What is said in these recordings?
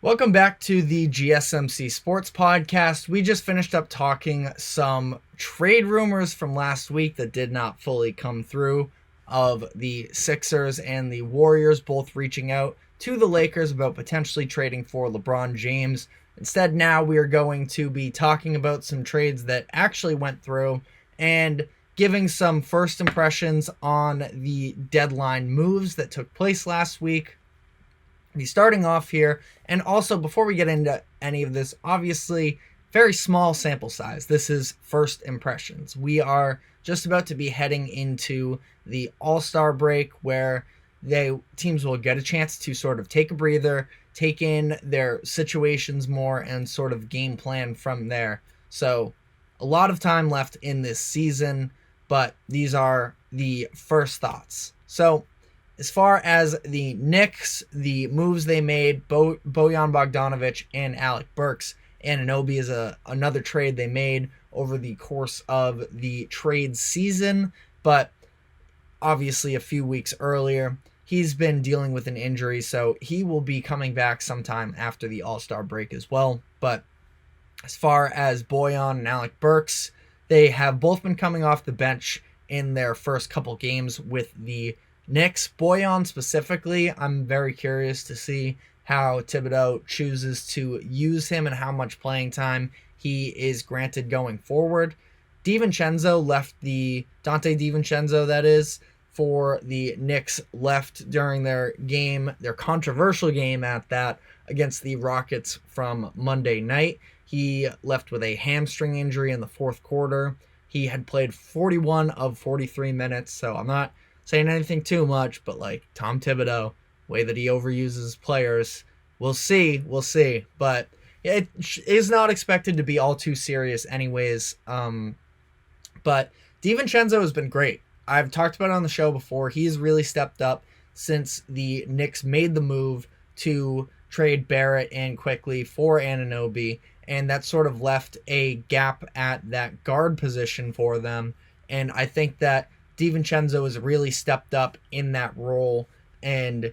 Welcome back to the GSMC Sports Podcast. We just finished up talking some trade rumors from last week that did not fully come through, of the Sixers and the Warriors both reaching out to the Lakers about potentially trading for LeBron James. Instead, now we are going to be talking about some trades that actually went through and giving some first impressions on the deadline moves that took place last week. Starting off here, and also before we get into any of this, obviously very small sample size. This is first impressions. We are just about to be heading into the All-Star break where teams will get a chance to sort of take a breather, take in their situations more, and sort of game plan from there. So a lot of time left in this season, but these are the first thoughts. So as far as the Knicks, the moves they made, Bojan Bogdanovic and Alec Burks, Anunoby is another trade they made over the course of the trade season, but obviously a few weeks earlier. He's been dealing with an injury, so he will be coming back sometime after the All-Star break as well. But as far as Bojan and Alec Burks, they have both been coming off the bench in their first couple games with the Knicks. Bojan specifically, I'm very curious to see how Thibodeau chooses to use him and how much playing time he is granted going forward. Dante DiVincenzo, that is, for the Knicks, left during their controversial game at that, against the Rockets from Monday night. He left with a hamstring injury in the fourth quarter. He had played 41 of 43 minutes, so I'm not saying anything too much, but like Tom Thibodeau, way that he overuses players, we'll see. But it is not expected to be all too serious anyways. But DiVincenzo has been great. I've talked about it on the show before. He's really stepped up since the Knicks made the move to trade Barrett and quickly for Anunoby, and that sort of left a gap at that guard position for them. And I think that DiVincenzo has really stepped up in that role, and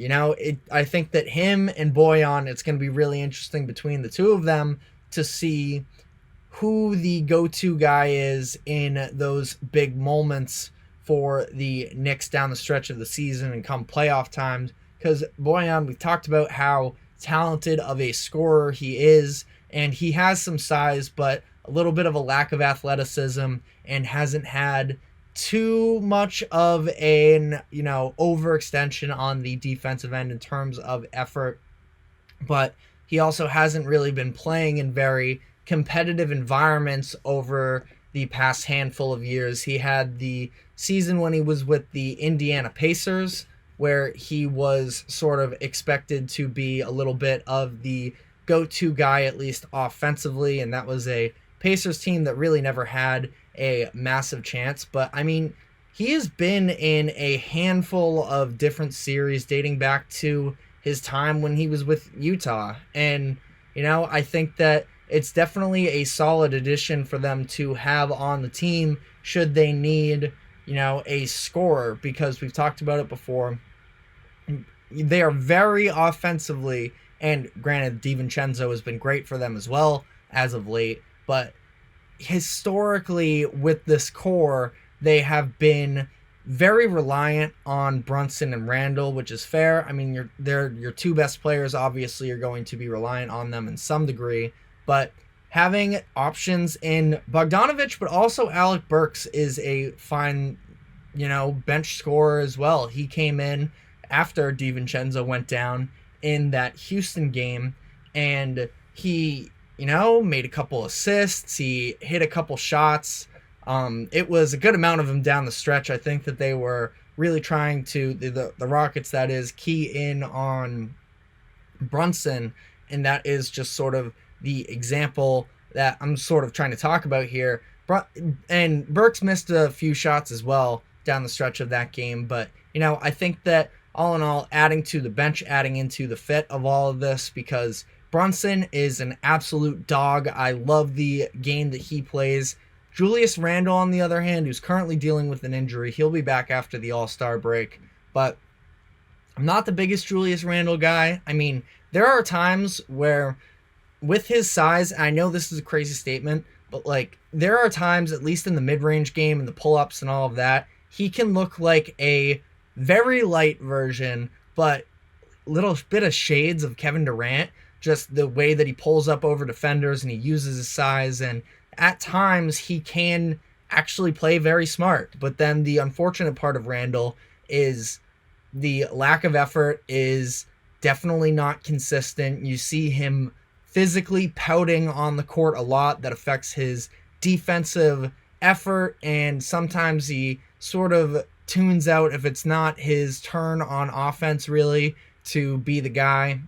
I think that him and Bojan, it's going to be really interesting between the two of them to see who the go-to guy is in those big moments for the Knicks down the stretch of the season and come playoff times. Because Bojan, we've talked about how talented of a scorer he is, and he has some size, but a little bit of a lack of athleticism, and hasn't had too much of an overextension on the defensive end in terms of effort. But he also hasn't really been playing in very competitive environments over the past handful of years. He had the season when he was with the Indiana Pacers, where he was sort of expected to be a little bit of the go-to guy, at least offensively, and that was a Pacers team that really never had a massive chance. But I mean, he has been in a handful of different series dating back to his time when he was with Utah, and I think that it's definitely a solid addition for them to have on the team should they need a scorer, because we've talked about it before. They are very offensively, and granted, DiVincenzo has been great for them as well as of late, but historically with this core, they have been very reliant on Brunson and Randall, which is fair. I mean, they're your two best players. Obviously, you're going to be reliant on them in some degree, but having options in Bogdanovic, but also Alec Burks is a fine, bench scorer as well. He came in after DiVincenzo went down in that Houston game, and he made a couple assists. He hit a couple shots. It was a good amount of them down the stretch. I think that they were really trying to, the Rockets, that is, key in on Brunson, and that is just sort of the example that I'm sort of trying to talk about here. And Burks missed a few shots as well down the stretch of that game, but I think that all in all, adding to the bench, adding into the fit of all of this, because Brunson is an absolute dog. I love the game that he plays. Julius Randle, on the other hand, who's currently dealing with an injury, he'll be back after the All-Star break, but I'm not the biggest Julius Randle guy. I mean, there are times where with his size, I know this is a crazy statement, but like there are times, at least in the mid-range game and the pull-ups and all of that, he can look like a very light version, but little bit of shades of Kevin Durant, just the way that he pulls up over defenders and he uses his size. And at times he can actually play very smart. But then the unfortunate part of Randall is the lack of effort is definitely not consistent. You see him physically pouting on the court a lot. That affects his defensive effort, and sometimes he sort of tunes out if it's not his turn on offense really to be the guy.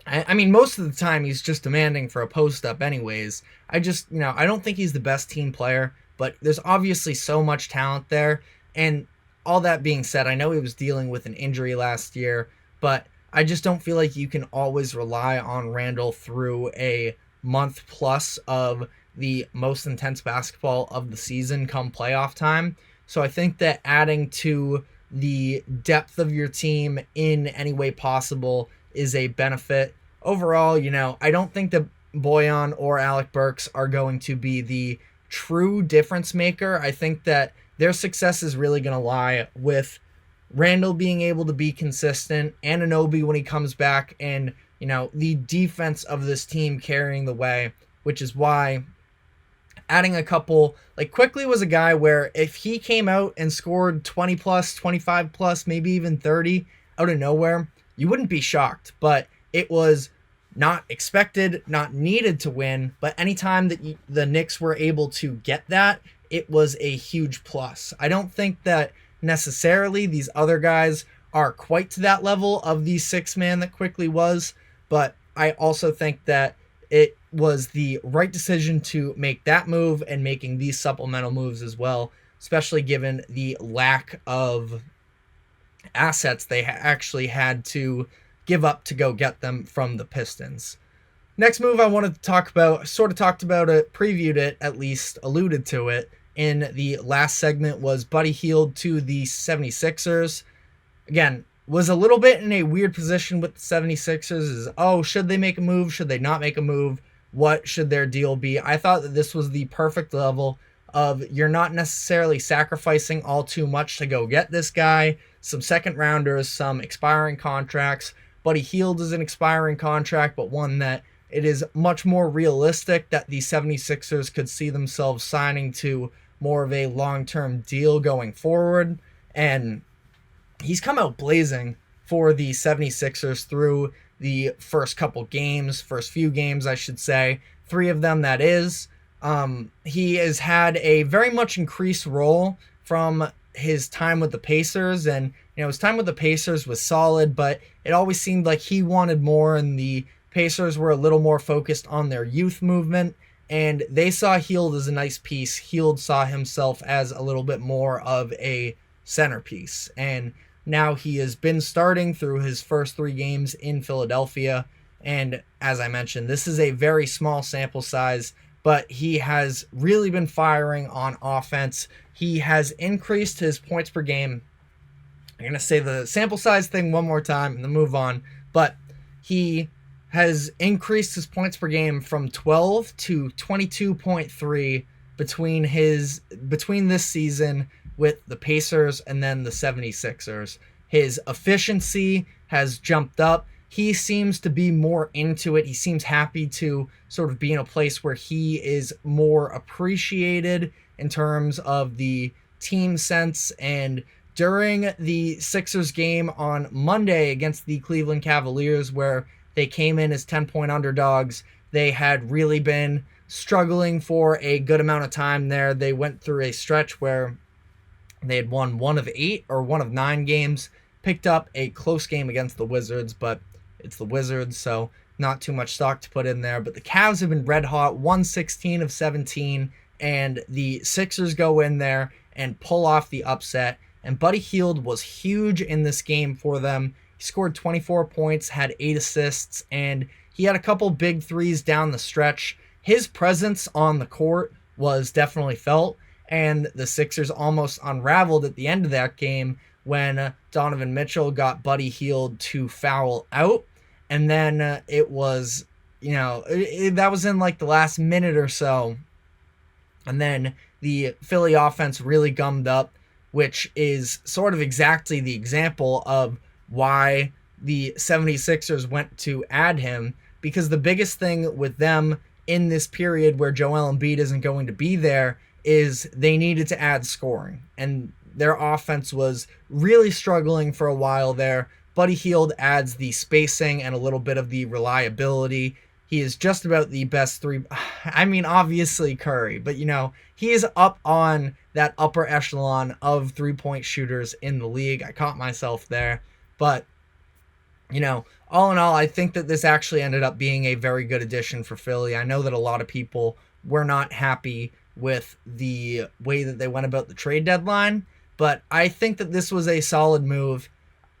I mean, most of the time he's just demanding for a post up anyways. I just, I don't think he's the best team player, but there's obviously so much talent there. And all that being said, I know he was dealing with an injury last year, but I just don't feel like you can always rely on Randall through a month plus of the most intense basketball of the season come playoff time. So I think that adding to the depth of your team in any way possible is a benefit. Overall, I don't think that Bojan or Alec Burks are going to be the true difference maker. I think that their success is really going to lie with Randall being able to be consistent, Anunoby when he comes back, and, the defense of this team carrying the way, which is why adding a couple, like Quickly was a guy where if he came out and scored 20 plus, 25 plus, maybe even 30 out of nowhere, you wouldn't be shocked. But it was not expected, not needed to win. But anytime that the Knicks were able to get that, it was a huge plus. I don't think that necessarily these other guys are quite to that level of the six man that Quickly was, but I also think that it was the right decision to make that move and making these supplemental moves as well, especially given the lack of assets they actually had to give up to go get them from the Pistons. Next move I wanted to talk about, sort of talked about it, previewed it, at least alluded to it in the last segment, was Buddy Hield to the 76ers. Again, was a little bit in a weird position with the 76ers. Should they make a move? Should they not make a move? What should their deal be? I thought that this was the perfect level of you're not necessarily sacrificing all too much to go get this guy. Some second rounders, some expiring contracts. Buddy Hield is an expiring contract, but one that it is much more realistic that the 76ers could see themselves signing to more of a long-term deal going forward. And he's come out blazing for the 76ers through the first few games, I should say. 3 of them, that is. He has had a very much increased role from his time with the Pacers, and his time with the Pacers was solid, but it always seemed like he wanted more, and the Pacers were a little more focused on their youth movement, and they saw Hield as a nice piece. Hield saw himself as a little bit more of a centerpiece, and now he has been starting through his first 3 games in Philadelphia, and as I mentioned, this is a very small sample size, but he has really been firing on offense. He has increased his points per game. I'm going to say the sample size thing one more time and then move on, but he has increased his points per game from 12 to 22.3 between this season with the Pacers and then the 76ers. His efficiency has jumped up. He seems to be more into it. He seems happy to sort of be in a place where he is more appreciated in terms of the team sense. And during the Sixers game on Monday against the Cleveland Cavaliers, where they came in as 10-point underdogs, they had really been struggling for a good amount of time there. They went through a stretch where they had won 1 of 8 or 1 of 9 games, picked up a close game against the Wizards, but it's the Wizards, so not too much stock to put in there. But the Cavs have been red hot, 116 of 17, and the Sixers go in there and pull off the upset. And Buddy Hield was huge in this game for them. He scored 24 points, had 8 assists, and he had a couple big threes down the stretch. His presence on the court was definitely felt, and the Sixers almost unraveled at the end of that game when Donovan Mitchell got Buddy Hield to foul out. And then it was, that was in like the last minute or so. And then the Philly offense really gummed up, which is sort of exactly the example of why the 76ers went to add him, because the biggest thing with them in this period where Joel Embiid isn't going to be there is they needed to add scoring. And their offense was really struggling for a while there. Buddy Hield adds the spacing and a little bit of the reliability. He is just about the best three. I mean, obviously Curry, but he is up on that upper echelon of three-point shooters in the league. I caught myself there. But, all in all, I think that this actually ended up being a very good addition for Philly. I know that a lot of people were not happy with the way that they went about the trade deadline, but I think that this was a solid move.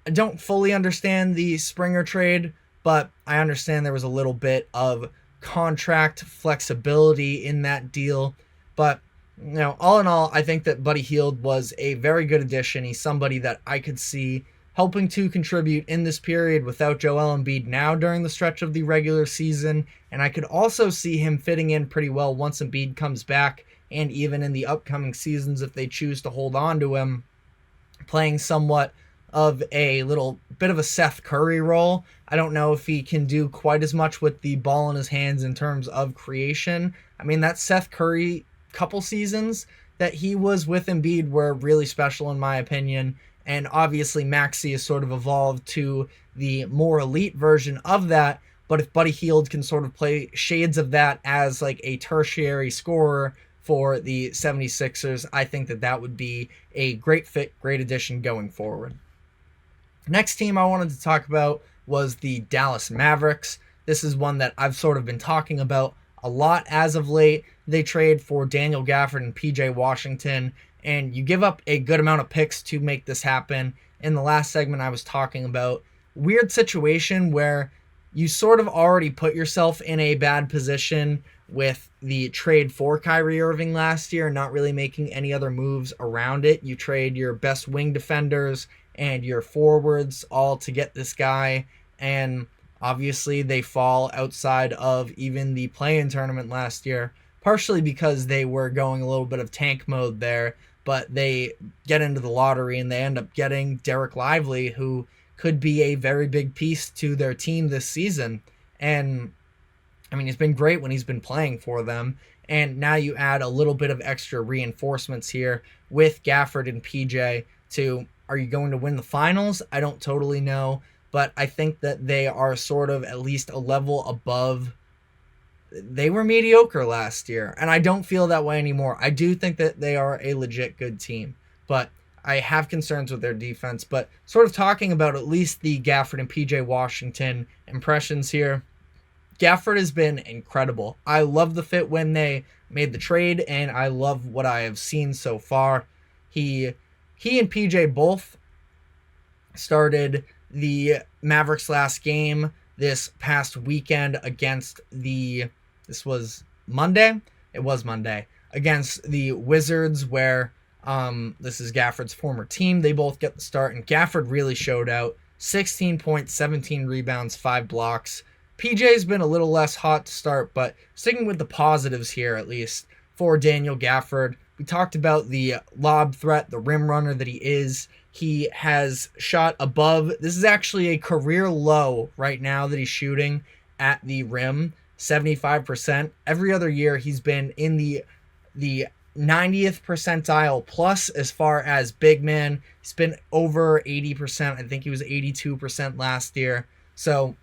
I don't fully understand the Springer trade, but I understand there was a little bit of contract flexibility in that deal. But, all in all, I think that Buddy Hield was a very good addition. He's somebody that I could see helping to contribute in this period without Joel Embiid now during the stretch of the regular season. And I could also see him fitting in pretty well once Embiid comes back, and even in the upcoming seasons if they choose to hold on to him, playing somewhat of a little bit of a Seth Curry role. I don't know if he can do quite as much with the ball in his hands in terms of creation. I mean, that Seth Curry couple seasons that he was with Embiid were really special in my opinion. And obviously Maxey has sort of evolved to the more elite version of that. But if Buddy Hield can sort of play shades of that as like a tertiary scorer for the 76ers, I think that that would be a great fit, great addition going forward. Next team I wanted to talk about was the Dallas Mavericks. This is one that I've sort of been talking about a lot as of late. They trade for Daniel Gafford and PJ Washington, and you give up a good amount of picks to make this happen. In the last segment I was talking about, weird situation where you sort of already put yourself in a bad position with the trade for Kyrie Irving last year, not really making any other moves around it. You trade your best wing defenders and your forwards all to get this guy, and obviously they fall outside of even the play-in tournament last year, partially because they were going a little bit of tank mode there, but they get into the lottery and they end up getting Derek Lively, who could be a very big piece to their team this season. And I mean, he's been great when he's been playing for them. And now you add a little bit of extra reinforcements here with Gafford and PJ to, are you going to win the finals? I don't totally know, but I think that they are sort of at least a level above. They were mediocre last year, and I don't feel that way anymore. I do think that they are a legit good team, but I have concerns with their defense. But sort of talking about at least the Gafford and PJ Washington impressions here, Gafford has been incredible. I love the fit when they made the trade, and I love what I have seen so far. He and PJ both started the Mavericks last game this past weekend against this was Monday? It was Monday. Against the Wizards, where this is Gafford's former team. They both get the start, and Gafford really showed out. 16 points, 17 rebounds, 5 blocks. PJ's been a little less hot to start, but sticking with the positives here, at least, for Daniel Gafford. We talked about the lob threat, the rim runner that he is. He has shot above, this is actually a career low right now that he's shooting at the rim, 75%. Every other year he's been in the 90th percentile plus as far as big man. He's been over 80%. I think he was 82% last year. So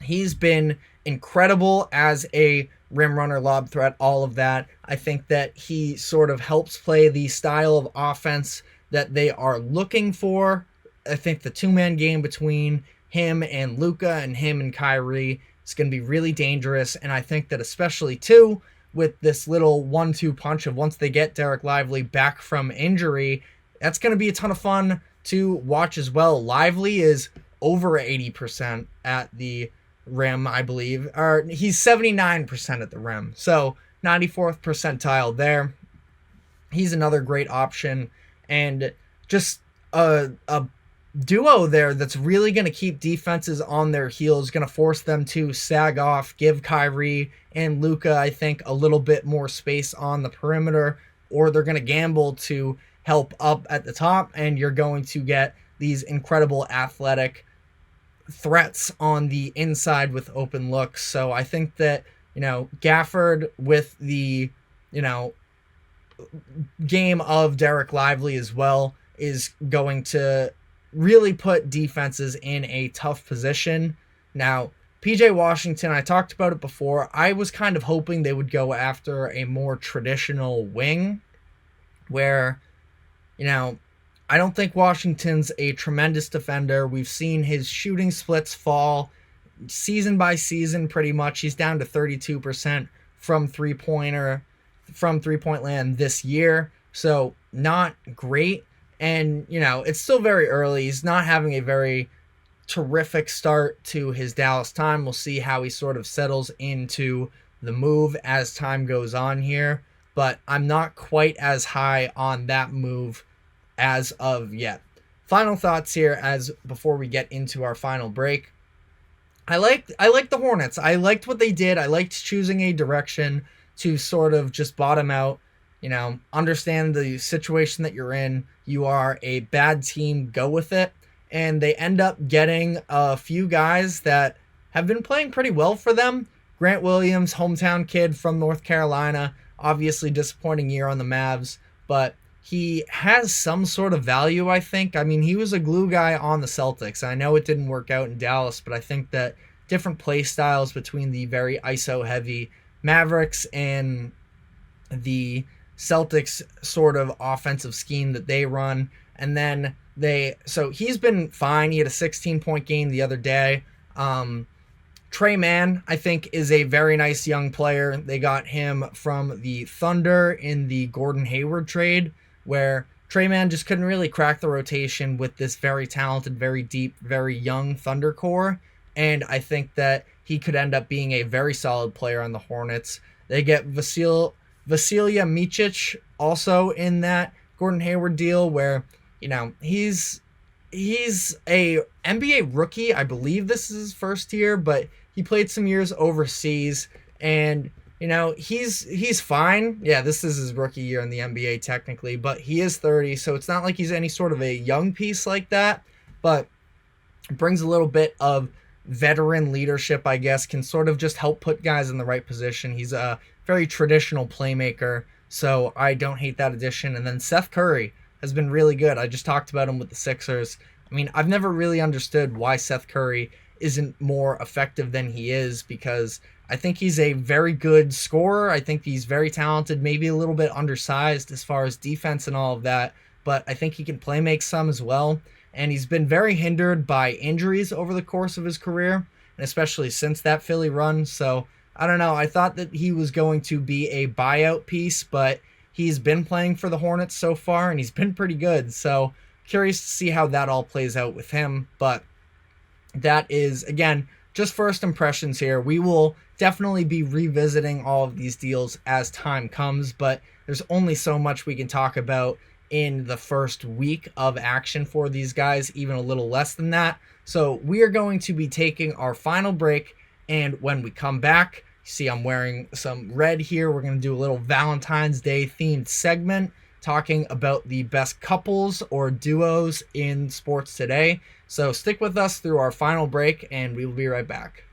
he's been incredible as a rim runner, lob threat, all of that. I think that he sort of helps play the style of offense that they are looking for. I think the two-man game between him and Luka and him and Kyrie is going to be really dangerous. And I think that especially, too, with this little 1-2 punch of once they get Derek Lively back from injury, that's going to be a ton of fun to watch as well. Lively is over 80% at the rim, I believe. Or he's 79% at the rim. So 94th percentile there. He's another great option. And just, a duo there that's really going to keep defenses on their heels, going to force them to sag off, give Kyrie and Luka, I think, a little bit more space on the perimeter, or they're going to gamble to help up at the top, and you're going to get these incredible athletic threats on the inside with open looks. So I think that, Gafford with the, game of Derek Lively as well is going to really put defenses in a tough position. Now, PJ Washington, I talked about it before. I was kind of hoping they would go after a more traditional wing where, I don't think Washington's a tremendous defender. We've seen his shooting splits fall season by season pretty much. He's down to 32% from three-point land this year. So not great. And, it's still very early. He's not having a very terrific start to his Dallas time. We'll see how he sort of settles into the move as time goes on here. But I'm not quite as high on that move as of yet. Final thoughts here before we get into our final break. I liked the Hornets. I liked what they did. I liked choosing a direction to sort of just bottom out, understand the situation that you're in. You are a bad team, go with it. And they end up getting a few guys that have been playing pretty well for them. Grant Williams, hometown kid from North Carolina, obviously disappointing year on the Mavs, but he has some sort of value, I think. I mean, he was a glue guy on the Celtics. I know it didn't work out in Dallas, but I think that different play styles between the very ISO-heavy Mavericks and the Celtics sort of offensive scheme that they run. And then so he's been fine. He had a 16-point game the other day. Trey Mann, I think, is a very nice young player. They got him from the Thunder in the Gordon Hayward trade, where Trey Mann just couldn't really crack the rotation with this very talented, very deep, very young Thunder core. And I think that he could end up being a very solid player on the Hornets. They get Vasilija Micic also in that Gordon Hayward deal, where, he's a NBA rookie. I believe this is his first year, but he played some years overseas, and he's fine. Yeah, this is his rookie year in the NBA technically, but he is 30, so it's not like he's any sort of a young piece like that, but brings a little bit of veteran leadership, I guess, can sort of just help put guys in the right position. He's a very traditional playmaker, so I don't hate that addition. And then Seth Curry has been really good. I just talked about him with the Sixers. I mean, I've never really understood why Seth Curry isn't more effective than he is, because I think he's a very good scorer. I think he's very talented, maybe a little bit undersized as far as defense and all of that, but I think he can play make some as well. And he's been very hindered by injuries over the course of his career, and especially since that Philly run. So I don't know. I thought that he was going to be a buyout piece, but he's been playing for the Hornets so far, and he's been pretty good. So curious to see how that all plays out with him. But that is, again, just first impressions here. We will definitely be revisiting all of these deals as time comes, but there's only so much we can talk about in the first week of action for these guys, even a little less than that. So we are going to be taking our final break, and when we come back, you see I'm wearing some red here. We're going to do a little Valentine's Day themed segment talking about the best couples or duos in sports today. So stick with us through our final break, and we will be right back.